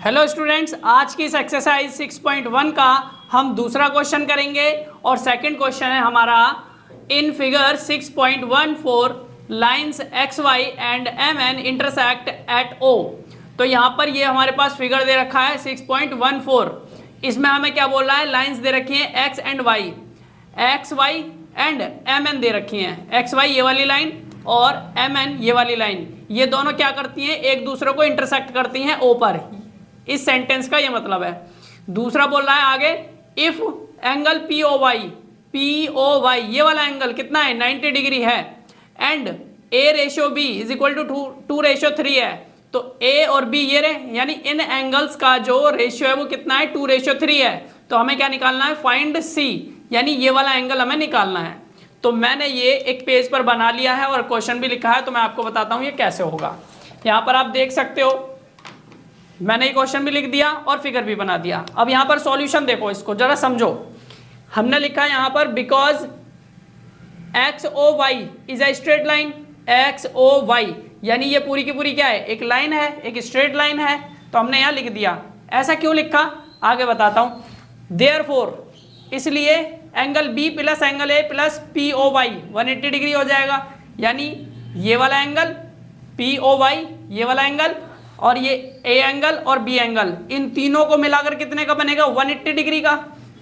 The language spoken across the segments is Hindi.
हेलो स्टूडेंट्स, आज की इस एक्सरसाइज 6.1 का हम दूसरा क्वेश्चन करेंगे और सेकंड क्वेश्चन है हमारा in figure 6.14 lines X Y and M N intersect at O. तो यहाँ पर ये हमारे पास फिगर दे रखा है 6.14। इसमें हमें क्या बोल रहा है, लाइंस दे रखी हैं X and Y, X Y and M N दे रखी हैं। एक्स वाई ये वाली लाइन और एम एन ये वाली लाइन, ये दोनों क्या करती हैं, एक दूसरे को इंटरसेक्ट करती हैं ओ पर। इस सेंटेंस का ये मतलब है। दूसरा बोल रहा है आगे, if angle P O Y ये वाला एंगल कितना है, 90 डिग्री है and A ratio B is equal to 2:3 है। तो ए और बी ये रहे, यानी इन एंगल्स का जो रेशियो है वो कितना है, 2:3 है। तो हमें क्या निकालना है, फाइंड सी, यानी ये वाला एंगल हमें निकालना है। तो मैंने ये एक पेज पर बना लिया है और क्वेश्चन भी लिखा है, तो मैं आपको बताता हूँ ये कैसे होगा। यहाँ पर आप देख सकते हो, मैंने ये क्वेश्चन भी लिख दिया और फिगर भी बना दिया। अब यहाँ पर सॉल्यूशन देखो, इसको जरा समझो। हमने लिखा है यहाँ पर because X O Y is a straight line, X O Y यानी ये पूरी की पूरी क्या है, एक लाइन है, एक स्ट्रेट लाइन है। तो हमने यहाँ लिख दिया। ऐसा क्यों लिखा, आगे बताता हूँ। देयरफॉर, इसलिए angle B plus angle A plus P O Y 180 degree हो जाएगा। यानी ये वाला एंगल पी ओ वाई, ये वाला एंगल और ये ए एंगल और बी एंगल, इन तीनों को मिलाकर कितने का बनेगा, 180 डिग्री का।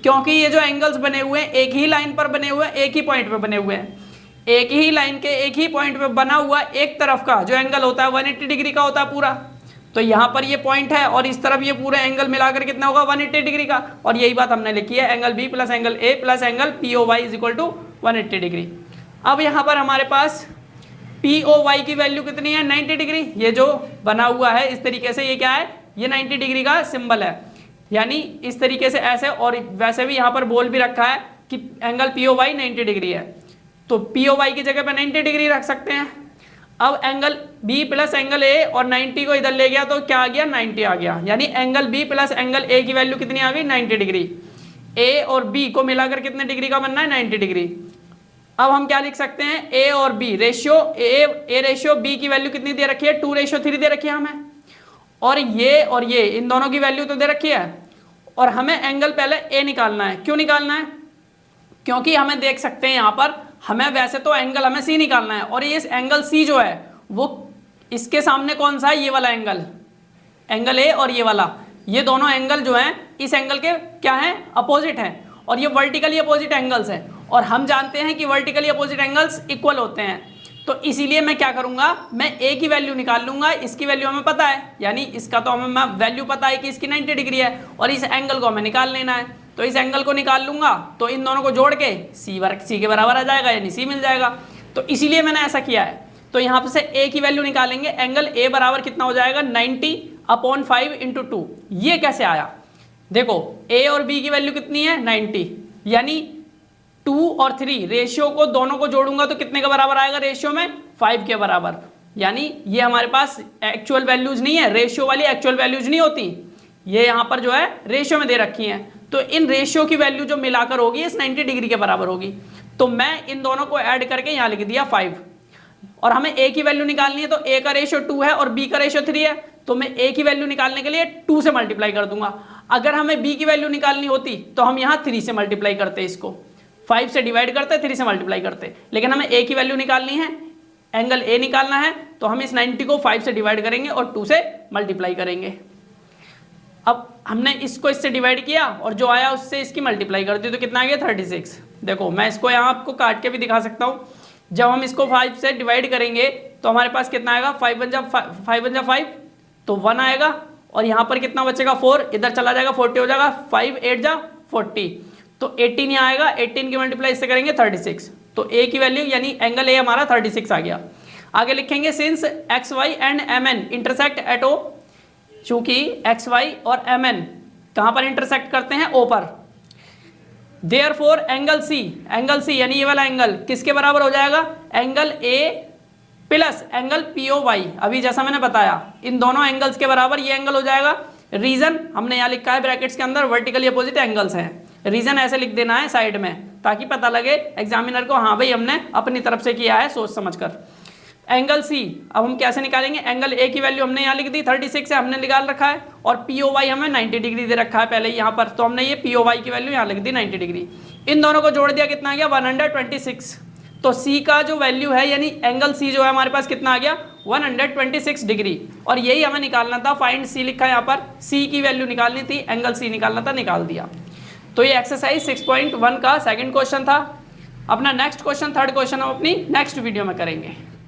क्योंकि ये जो एंगल्स बने हुए हैं एक ही लाइन पर बने हुए हैं, एक ही पॉइंट पे बने हुए हैं। एक ही लाइन के एक ही पॉइंट पे बना हुआ एक तरफ का जो एंगल होता है 180 डिग्री का होता है पूरा। तो यहाँ पर ये पॉइंट है और इस तरफ ये पूरा एंगल मिलाकर कितना होगा, 180 डिग्री का। और यही बात हमने लिखी है, angle B plus angle A plus angle P O Y is equal to 180 degree. अब यहाँ पर हमारे पास पी ओ वाई की वैल्यू कितनी है, 90 डिग्री। ये जो बना हुआ है इस तरीके से, ये क्या है, ये 90 डिग्री का सिंबल है। यानी इस तरीके से ऐसे, और वैसे भी यहाँ पर बोल भी रखा है कि angle P O Y 90 degree है। तो पी ओ वाई की जगह पे 90 डिग्री रख सकते हैं। अब angle B plus angle A और 90 को इधर ले गया तो क्या आ गया, 90 आ गया। यानी angle B plus angle A की वैल्यू कितनी आ गई, 90 डिग्री। ए और बी को मिलाकर कितने डिग्री का बनना है, 90 डिग्री। अब हम क्या लिख सकते हैं, ए और B ratio, A ratio B की वैल्यू कितनी दे रखी है, 2:3 दे रखी है हमें। और ये इन दोनों की वैल्यू तो दे रखी है। और हमें एंगल पहले ए निकालना है। क्यों निकालना है, क्योंकि हमें देख सकते हैं यहाँ पर, हमें वैसे तो एंगल हमें सी निकालना है और ये एंगल सी जो है वो इसके सामने कौन सा है, ये वाला एंगल ए और ये वाला, ये दोनों एंगल जो है इस एंगल के क्या है, अपोजिट है। और ये वर्टिकली अपोजिट एंगल्स है और हम जानते हैं कि वर्टिकली अपोजिट एंगल्स इक्वल होते हैं। तो इसीलिए मैं क्या करूंगा, मैं ए की वैल्यू निकाल लूंगा। इसकी वैल्यू हमें पता है, यानी इसका तो हमें वैल्यू पता है कि इसकी 90 डिग्री है और इस एंगल को हमें निकाल लेना है। तो इस एंगल को निकाल लूंगा तो इन दोनों को जोड़ के सी के बराबर आ जाएगा, यानी सी मिल जाएगा। तो इसीलिए मैंने ऐसा किया है। तो यहाँ से ए की वैल्यू निकालेंगे, एंगल ए बराबर कितना हो जाएगा, 90/5 × 2। ये कैसे आया, देखो ए और बी की वैल्यू कितनी है, 90, यानी 2 और 3 रेशियो को दोनों को जोड़ूंगा तो कितने के बराबर आएगा, रेशियो में 5 के बराबर। यानी ये हमारे पास एक्चुअल वैल्यूज नहीं है, रेशियो वाली एक्चुअल वैल्यूज नहीं होती, ये यहाँ पर जो है रेशियो में दे रखी हैं। तो इन रेशियो की वैल्यू जो मिलाकर होगी इस 90 डिग्री के बराबर होगी। तो मैं इन दोनों को ऐड करके यहाँ लिख दिया 5। और हमें ए की वैल्यू निकालनी है, तो ए का रेशियो 2 है और बी का रेशियो 3 है। तो मैं ए की वैल्यू निकालने के लिए 2 से मल्टीप्लाई कर दूंगा। अगर हमें बी की वैल्यू निकालनी होती तो हम यहाँ 3 से मल्टीप्लाई करते, इसको 5 से डिवाइड करते, 3 से मल्टीप्लाई करते। लेकिन हमें ए की वैल्यू निकालनी है, एंगल ए निकालना है, तो हम इस 90 को 5 से डिवाइड करेंगे और 2 से मल्टीप्लाई करेंगे। अब हमने इसको इससे डिवाइड किया और जो आया उससे इसकी मल्टीप्लाई कर दी तो कितना आ गया, 36। देखो मैं इसको यहाँ आपको काट के भी दिखा सकता हूँ। जब हम इसको 5 से डिवाइड करेंगे तो हमारे पास कितना आएगा, 5 × 5 तो 1 आएगा। और यहाँ पर कितना बचेगा, 4, इधर चला जाएगा, 40 हो जाएगा, 5 8 जा 40, तो 18 ही आएगा। 18 की मल्टीप्लाई इससे करेंगे 36। तो ए की वैल्यू यानी एंगल ए हमारा 36 आ गया। आगे लिखेंगे since X Y and M N intersect at O, चूंकि एक्स वाई और एम एन कहाँ पर इंटरसेक्ट करते हैं, ओ पर। देयरफॉर एंगल सी यानी ये वाला एंगल किसके बराबर हो जाएगा, angle A plus angle P O Y. अभी जैसा मैंने बताया इन दोनों एंगल्स के बराबर ये एंगल हो जाएगा। रीजन हमने यहाँ लिखा है ब्रैकेट्स के अंदर, वर्टिकली अपोजिट एंगल्स हैं। रीजन ऐसे लिख देना है साइड में ताकि पता लगे एग्जामिनर को, हाँ भाई हमने अपनी तरफ से किया है सोच समझकर। एंगल सी, अब हम कैसे निकालेंगे, एंगल ए की वैल्यू हमने यहाँ लिख दी 36 है, हमने निकाल रखा है, और पी ओ वाई हमें 90 डिग्री दे रखा है पहले यहाँ पर, तो हमने ये पी ओ वाई की वैल्यू यहाँ लिख दी 90 डिग्री। इन दोनों को जोड़ दिया, कितना आ गया 126। तो सी का जो वैल्यू है यानी एंगल सी जो है हमारे पास कितना आ गया 126 डिग्री, और यही हमें निकालना था, फाइंड सी लिखा है यहाँ पर, सी की वैल्यू निकालनी थी, एंगल सी निकालना था, निकाल दिया। तो ये एक्सरसाइज 6.1 का सेकंड क्वेश्चन था। अपना नेक्स्ट क्वेश्चन, थर्ड क्वेश्चन हम अपनी नेक्स्ट वीडियो में करेंगे।